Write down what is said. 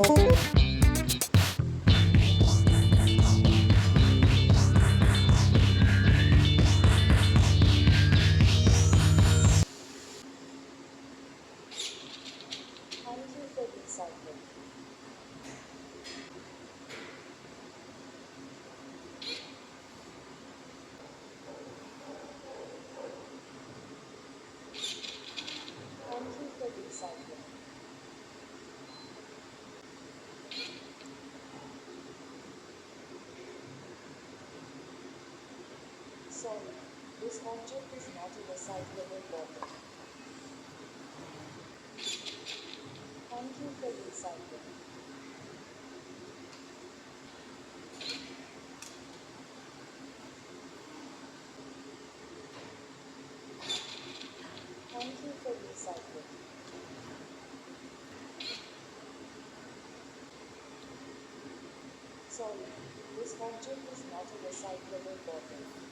Thank you for recycling. Thank you for recycling. Sorry, this object is not a recyclable bottle. Thank you for recycling. Thank you for recycling. Sorry, this object is not a recyclable bottle.